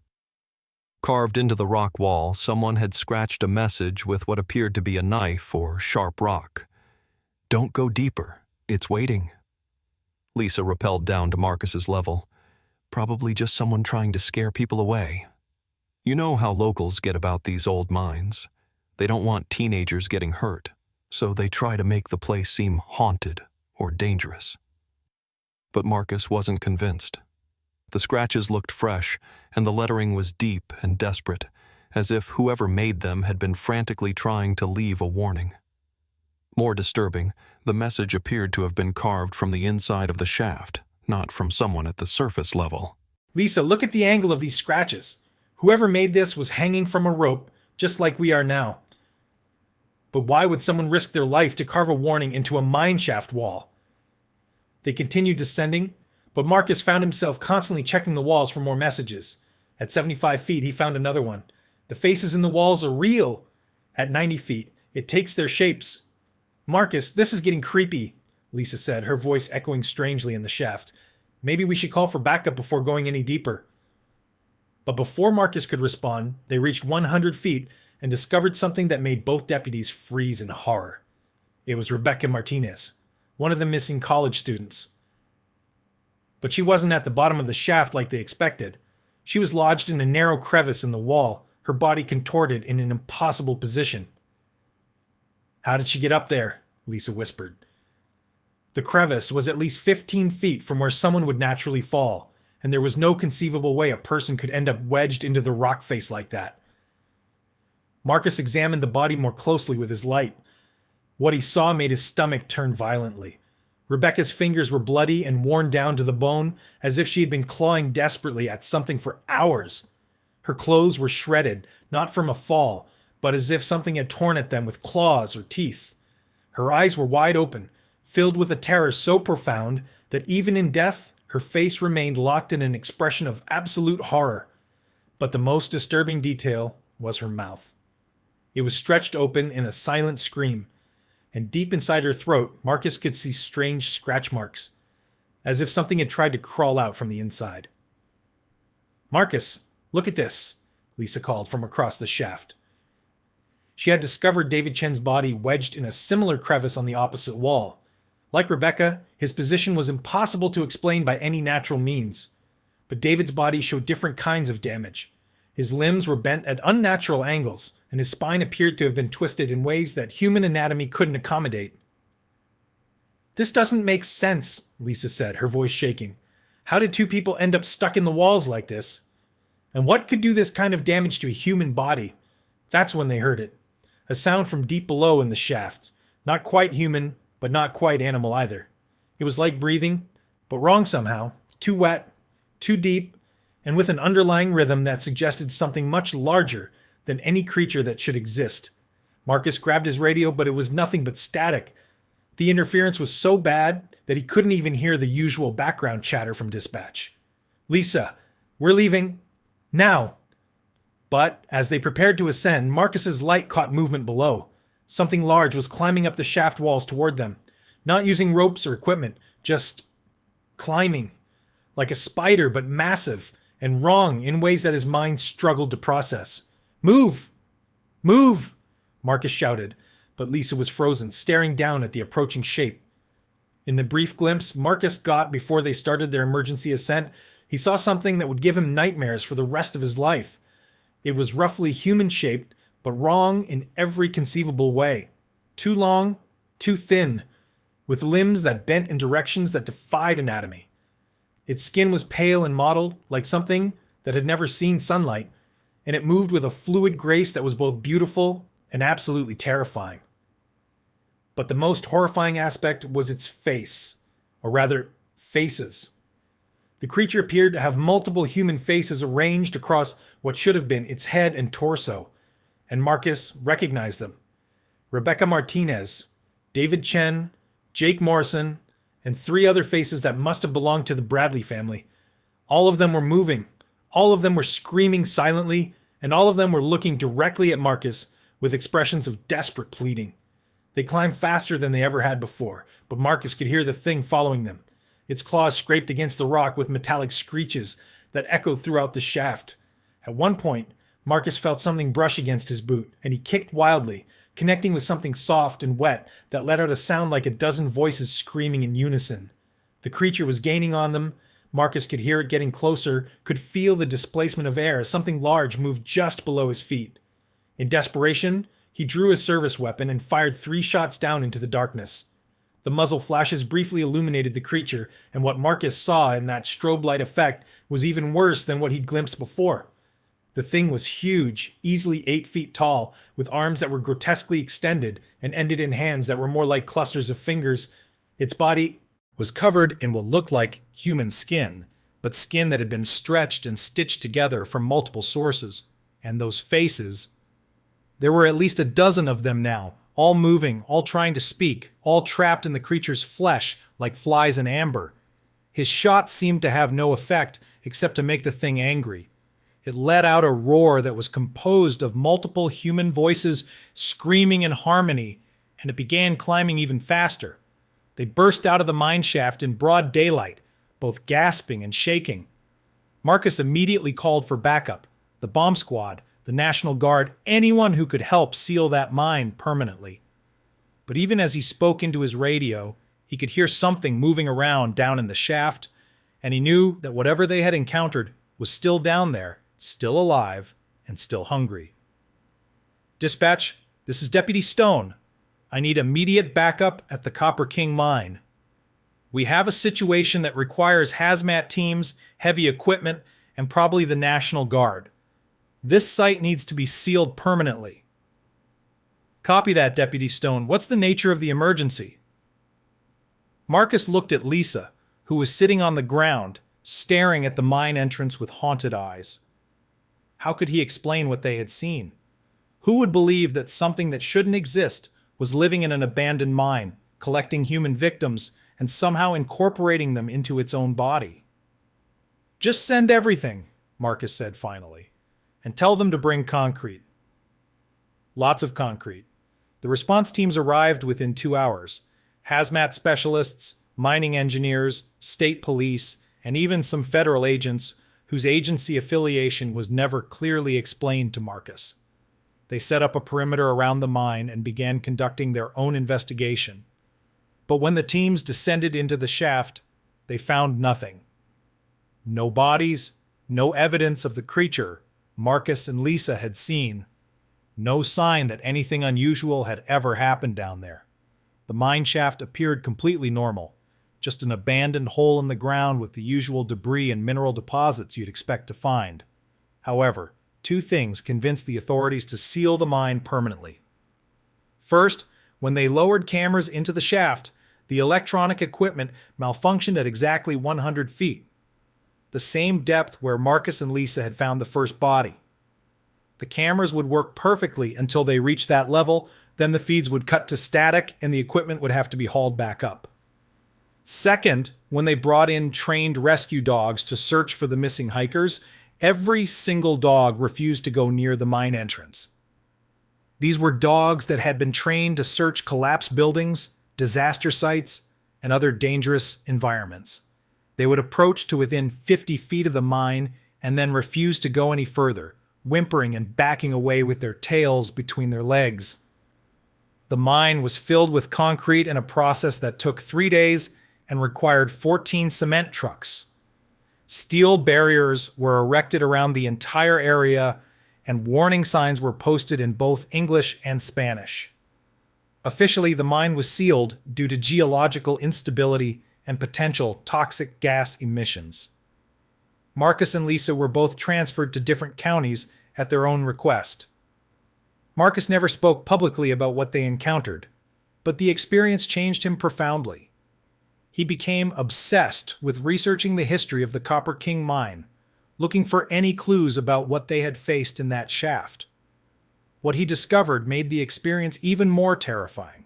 Carved into the rock wall, someone had scratched a message with what appeared to be a knife or sharp rock. "Don't go deeper. It's waiting." Lisa rappelled down to Marcus's level. Probably just someone trying to scare people away. You know how locals get about these old mines. They don't want teenagers getting hurt, so they try to make the place seem haunted or dangerous. But Marcus wasn't convinced. The scratches looked fresh, and the lettering was deep and desperate, as if whoever made them had been frantically trying to leave a warning. More disturbing, the message appeared to have been carved from the inside of the shaft, not from someone at the surface level. "Lisa, look at the angle of these scratches. Whoever made this was hanging from a rope, just like we are now. But why would someone risk their life to carve a warning into a mine shaft wall?" They continued descending, but Marcus found himself constantly checking the walls for more messages. At 75 feet, he found another one. "The faces in the walls are real." At 90 feet, "It takes their shapes." "Marcus, this is getting creepy," Lisa said, her voice echoing strangely in the shaft. "Maybe we should call for backup before going any deeper." But before Marcus could respond, they reached 100 feet and discovered something that made both deputies freeze in horror. It was Rebecca Martinez, one of the missing college students. But she wasn't at the bottom of the shaft like they expected. She was lodged in a narrow crevice in the wall, her body contorted in an impossible position. "How did she get up there?" Lisa whispered. The crevice was at least 15 feet from where someone would naturally fall, and there was no conceivable way a person could end up wedged into the rock face like that. Marcus examined the body more closely with his light. What he saw made his stomach turn violently. Rebecca's fingers were bloody and worn down to the bone, as if she had been clawing desperately at something for hours. Her clothes were shredded, not from a fall, but as if something had torn at them with claws or teeth. Her eyes were wide open, filled with a terror so profound that even in death, her face remained locked in an expression of absolute horror. But the most disturbing detail was her mouth. It was stretched open in a silent scream, and deep inside her throat, Marcus could see strange scratch marks, as if something had tried to crawl out from the inside. "Marcus, look at this," Lisa called from across the shaft. She had discovered David Chen's body wedged in a similar crevice on the opposite wall. Like Rebecca, his position was impossible to explain by any natural means. But David's body showed different kinds of damage. His limbs were bent at unnatural angles, and his spine appeared to have been twisted in ways that human anatomy couldn't accommodate. "This doesn't make sense," Lisa said, her voice shaking. "How did two people end up stuck in the walls like this?" And what could do this kind of damage to a human body? That's when they heard it. A sound from deep below in the shaft. Not quite human, but not quite animal either. It was like breathing, but wrong somehow. Too wet, too deep, and with an underlying rhythm that suggested something much larger than any creature that should exist. Marcus grabbed his radio, but it was nothing but static. The interference was so bad that he couldn't even hear the usual background chatter from dispatch. "Lisa, we're leaving. Now." But as they prepared to ascend, Marcus's light caught movement below. Something large was climbing up the shaft walls toward them, not using ropes or equipment, just climbing. Like a spider, but massive and wrong in ways that his mind struggled to process. "Move! Move!" Marcus shouted, but Lisa was frozen, staring down at the approaching shape. In the brief glimpse Marcus got before they started their emergency ascent, he saw something that would give him nightmares for the rest of his life. It was roughly human-shaped, but wrong in every conceivable way. Too long, too thin, with limbs that bent in directions that defied anatomy. Its skin was pale and mottled, like something that had never seen sunlight, and it moved with a fluid grace that was both beautiful and absolutely terrifying. But the most horrifying aspect was its face, or rather, faces. The creature appeared to have multiple human faces arranged across what should have been its head and torso, and Marcus recognized them. Rebecca Martinez, David Chen, Jake Morrison, and 3 other faces that must have belonged to the Bradley family. All of them were moving, all of them were screaming silently, and all of them were looking directly at Marcus with expressions of desperate pleading. They climbed faster than they ever had before, but Marcus could hear the thing following them. Its claws scraped against the rock with metallic screeches that echoed throughout the shaft. At one point, Marcus felt something brush against his boot, and he kicked wildly, connecting with something soft and wet that let out a sound like a dozen voices screaming in unison. The creature was gaining on them. Marcus could hear it getting closer, could feel the displacement of air as something large moved just below his feet. In desperation, he drew his service weapon and fired 3 shots down into the darkness. The muzzle flashes briefly illuminated the creature, and what Marcus saw in that strobe light effect was even worse than what he'd glimpsed before. The thing was huge, easily 8 feet tall, with arms that were grotesquely extended and ended in hands that were more like clusters of fingers. Its body was covered in what looked like human skin, but skin that had been stretched and stitched together from multiple sources. And those faces, there were at least a dozen of them now, all moving, all trying to speak, all trapped in the creature's flesh like flies in amber. His shot seemed to have no effect except to make the thing angry. It let out a roar that was composed of multiple human voices screaming in harmony, and it began climbing even faster. They burst out of the mine shaft in broad daylight, both gasping and shaking. Marcus immediately called for backup, the bomb squad, the National Guard, anyone who could help seal that mine permanently. But even as he spoke into his radio, he could hear something moving around down in the shaft, and he knew that whatever they had encountered was still down there, still alive, and still hungry. "Dispatch, this is Deputy Stone. I need immediate backup at the Copper King mine. We have a situation that requires hazmat teams, heavy equipment, and probably the National Guard. This site needs to be sealed permanently." "Copy that, Deputy Stone. What's the nature of the emergency?" Marcus looked at Lisa, who was sitting on the ground, staring at the mine entrance with haunted eyes. How could he explain what they had seen? Who would believe that something that shouldn't exist was living in an abandoned mine, collecting human victims, and somehow incorporating them into its own body? "Just send everything," Marcus said finally, "and tell them to bring concrete." Lots of concrete. The response teams arrived within 2 hours. Hazmat specialists, mining engineers, state police, and even some federal agents whose agency affiliation was never clearly explained to Marcus. They set up a perimeter around the mine and began conducting their own investigation. But when the teams descended into the shaft, they found nothing. No bodies, no evidence of the creature Marcus and Lisa had seen. No sign that anything unusual had ever happened down there. The mine shaft appeared completely normal, just an abandoned hole in the ground with the usual debris and mineral deposits you'd expect to find. However, two things convinced the authorities to seal the mine permanently. First, when they lowered cameras into the shaft, the electronic equipment malfunctioned at exactly 100 feet, the same depth where Marcus and Lisa had found the first body. The cameras would work perfectly until they reached that level, then the feeds would cut to static and the equipment would have to be hauled back up. Second, when they brought in trained rescue dogs to search for the missing hikers, every single dog refused to go near the mine entrance. These were dogs that had been trained to search collapsed buildings, disaster sites, and other dangerous environments. They would approach to within 50 feet of the mine and then refuse to go any further, whimpering and backing away with their tails between their legs. The mine was filled with concrete in a process that took 3 days and required 14 cement trucks. Steel barriers were erected around the entire area, and warning signs were posted in both English and Spanish. Officially, the mine was sealed due to geological instability and potential toxic gas emissions. Marcus and Lisa were both transferred to different counties at their own request. Marcus never spoke publicly about what they encountered, but the experience changed him profoundly. He became obsessed with researching the history of the Copper King mine, looking for any clues about what they had faced in that shaft. What he discovered made the experience even more terrifying.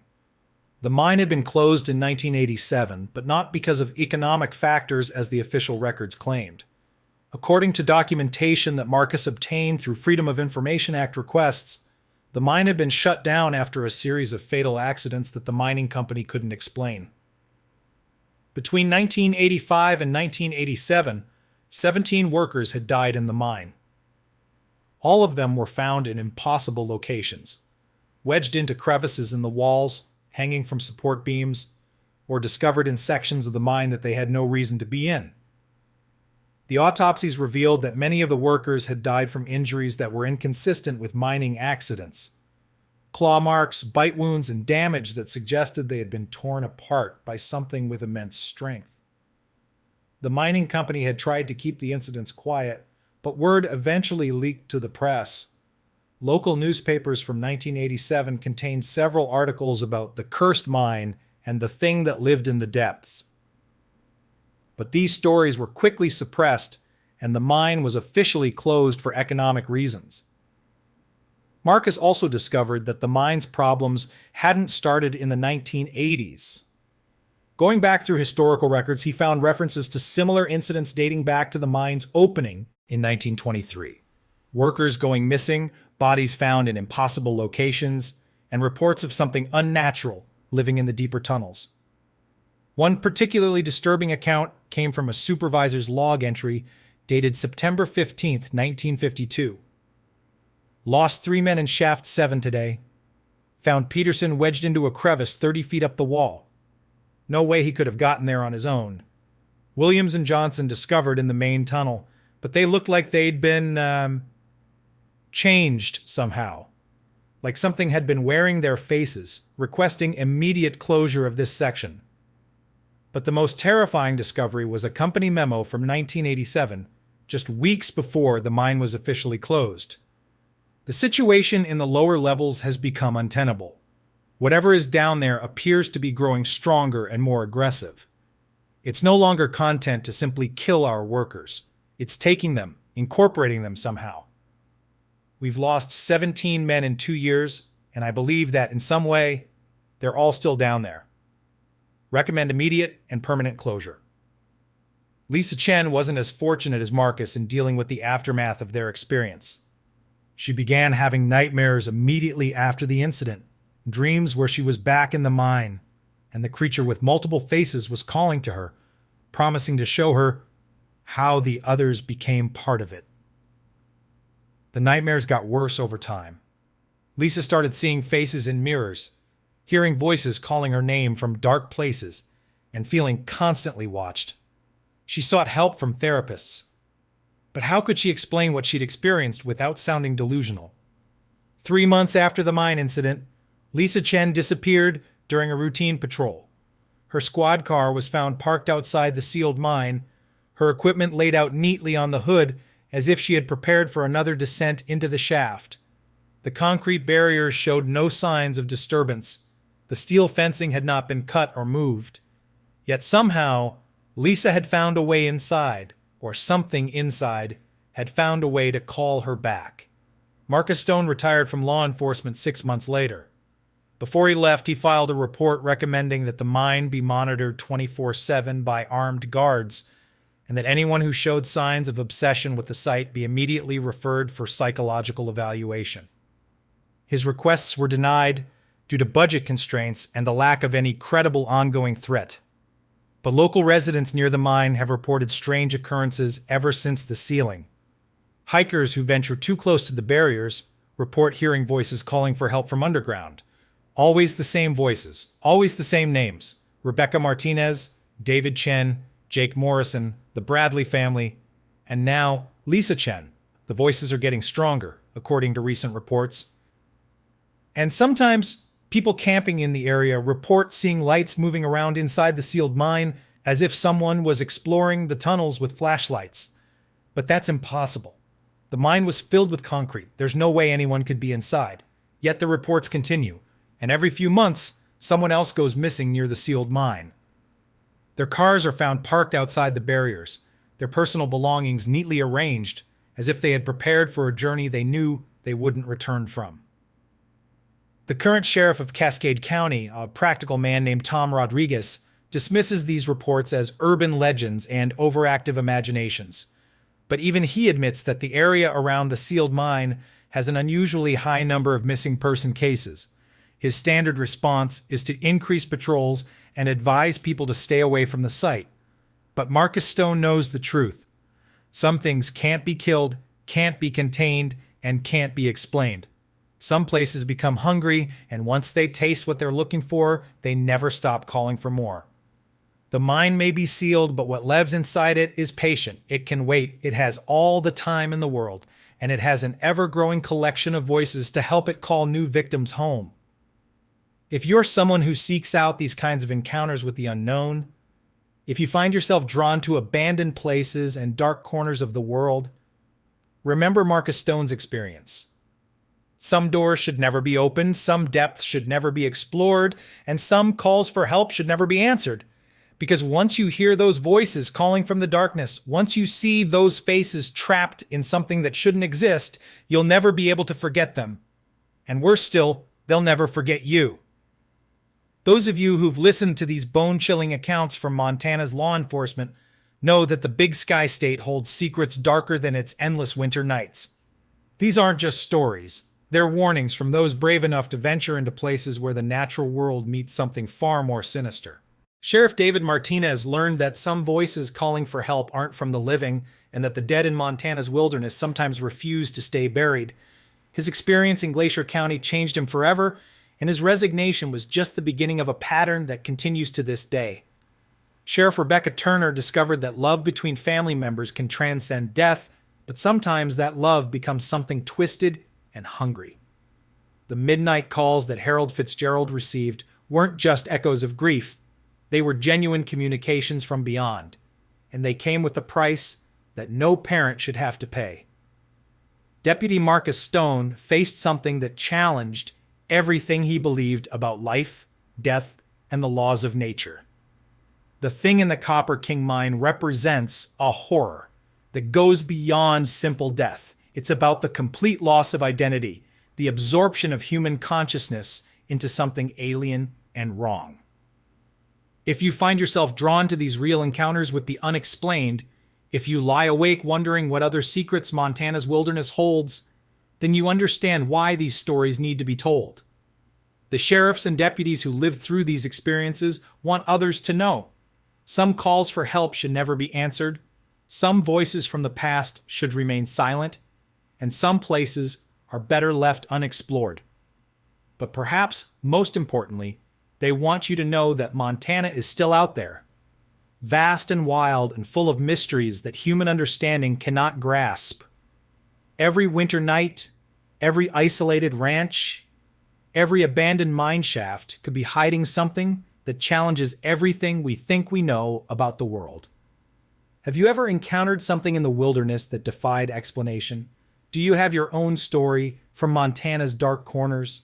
The mine had been closed in 1987, but not because of economic factors as the official records claimed. According to documentation that Marcus obtained through Freedom of Information Act requests, the mine had been shut down after a series of fatal accidents that the mining company couldn't explain. Between 1985 and 1987, 17 workers had died in the mine. All of them were found in impossible locations, wedged into crevices in the walls, hanging from support beams, or discovered in sections of the mine that they had no reason to be in. The autopsies revealed that many of the workers had died from injuries that were inconsistent with mining accidents. Claw marks, bite wounds, and damage that suggested they had been torn apart by something with immense strength. The mining company had tried to keep the incidents quiet, but word eventually leaked to the press. Local newspapers from 1987 contained several articles about the cursed mine and the thing that lived in the depths. But these stories were quickly suppressed, and the mine was officially closed for economic reasons. Marcus also discovered that the mine's problems hadn't started in the 1980s. Going back through historical records, he found references to similar incidents dating back to the mine's opening in 1923. Workers going missing, bodies found in impossible locations, and reports of something unnatural living in the deeper tunnels. One particularly disturbing account came from a supervisor's log entry dated September 15, 1952. Lost 3 men in shaft 7 today. Found Peterson wedged into a crevice 30 feet up the wall. No way he could have gotten there on his own. Williams and Johnson discovered in the main tunnel, but they looked like they'd been, changed somehow. Like something had been wearing their faces, requesting immediate closure of this section. But the most terrifying discovery was a company memo from 1987, just weeks before the mine was officially closed. The situation in the lower levels has become untenable. Whatever is down there appears to be growing stronger and more aggressive. It's no longer content to simply kill our workers. It's taking them, incorporating them somehow. We've lost 17 men in 2 years, and I believe that in some way, they're all still down there. Recommend immediate and permanent closure. Lisa Chen wasn't as fortunate as Marcus in dealing with the aftermath of their experience. She began having nightmares immediately after the incident, dreams where she was back in the mine, and the creature with multiple faces was calling to her, promising to show her how the others became part of it. The nightmares got worse over time. Lisa started seeing faces in mirrors, hearing voices calling her name from dark places, and feeling constantly watched. She sought help from therapists. But how could she explain what she'd experienced without sounding delusional? 3 months after the mine incident, Lisa Chen disappeared during a routine patrol. Her squad car was found parked outside the sealed mine, her equipment laid out neatly on the hood, as if she had prepared for another descent into the shaft. The concrete barriers showed no signs of disturbance. The steel fencing had not been cut or moved. Yet somehow, Lisa had found a way inside, or something inside had found a way to call her back. Marcus Stone retired from law enforcement 6 months later. Before he left, he filed a report recommending that the mine be monitored 24/7 by armed guards, and that anyone who showed signs of obsession with the site be immediately referred for psychological evaluation. His requests were denied due to budget constraints and the lack of any credible ongoing threat. But local residents near the mine have reported strange occurrences ever since the sealing. Hikers who venture too close to the barriers report hearing voices calling for help from underground. Always the same voices, always the same names: Rebecca Martinez, David Chen, Jake Morrison, the Bradley family, and now Lisa Chen. The voices are getting stronger, according to recent reports. And sometimes people camping in the area report seeing lights moving around inside the sealed mine as if someone was exploring the tunnels with flashlights. But that's impossible. The mine was filled with concrete. There's no way anyone could be inside. Yet the reports continue, and every few months, someone else goes missing near the sealed mine. Their cars are found parked outside the barriers, their personal belongings neatly arranged, as if they had prepared for a journey they knew they wouldn't return from. The current sheriff of Cascade County, a practical man named Tom Rodriguez, dismisses these reports as urban legends and overactive imaginations. But even he admits that the area around the sealed mine has an unusually high number of missing person cases. His standard response is to increase patrols and advise people to stay away from the site. But Marcus Stone knows the truth. Some things can't be killed, can't be contained, and can't be explained. Some places become hungry, and once they taste what they're looking for, they never stop calling for more. The mine may be sealed, but what lives inside it is patient. It can wait. It has all the time in the world, and it has an ever-growing collection of voices to help it call new victims home. If you're someone who seeks out these kinds of encounters with the unknown, if you find yourself drawn to abandoned places and dark corners of the world, remember Marcus Stone's experience. Some doors should never be opened, some depths should never be explored, and some calls for help should never be answered. Because once you hear those voices calling from the darkness, once you see those faces trapped in something that shouldn't exist, you'll never be able to forget them. And worse still, they'll never forget you. Those of you who've listened to these bone-chilling accounts from Montana's law enforcement know that the Big Sky State holds secrets darker than its endless winter nights. These aren't just stories. They're warnings from those brave enough to venture into places where the natural world meets something far more sinister. Sheriff David Martinez learned that some voices calling for help aren't from the living, and that the dead in Montana's wilderness sometimes refuse to stay buried. His experience in Glacier County changed him forever, and his resignation was just the beginning of a pattern that continues to this day. Sheriff Rebecca Turner discovered that love between family members can transcend death, but sometimes that love becomes something twisted and hungry. The midnight calls that Harold Fitzgerald received weren't just echoes of grief. They were genuine communications from beyond, and they came with a price that no parent should have to pay. Deputy Marcus Stone faced something that challenged everything he believed about life, death, and the laws of nature. The thing in the Copper King mine represents a horror that goes beyond simple death. It's about the complete loss of identity, the absorption of human consciousness into something alien and wrong. If you find yourself drawn to these real encounters with the unexplained, if you lie awake wondering what other secrets Montana's wilderness holds, then you understand why these stories need to be told. The sheriffs and deputies who lived through these experiences want others to know. Some calls for help should never be answered, some voices from the past should remain silent, and some places are better left unexplored. But perhaps most importantly, they want you to know that Montana is still out there, vast and wild and full of mysteries that human understanding cannot grasp. Every winter night, every isolated ranch, every abandoned mine shaft could be hiding something that challenges everything we think we know about the world. Have you ever encountered something in the wilderness that defied explanation? Do you have your own story from Montana's dark corners?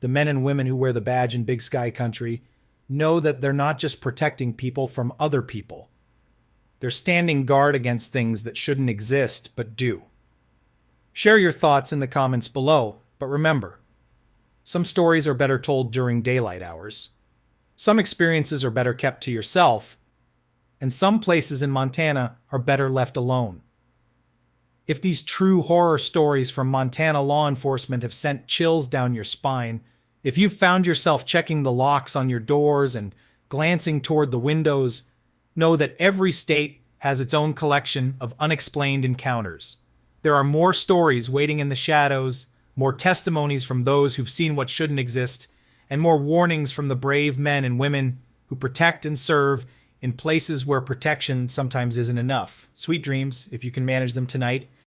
The men and women who wear the badge in Big Sky Country know that they're not just protecting people from other people. They're standing guard against things that shouldn't exist but do. Share your thoughts in the comments below, but remember, some stories are better told during daylight hours. Some experiences are better kept to yourself, and some places in Montana are better left alone. If these true horror stories from Montana law enforcement have sent chills down your spine, if you've found yourself checking the locks on your doors and glancing toward the windows, know that every state has its own collection of unexplained encounters. There are more stories waiting in the shadows, more testimonies from those who've seen what shouldn't exist, and more warnings from the brave men and women who protect and serve in places where protection sometimes isn't enough. Sweet dreams, if you can manage them tonight.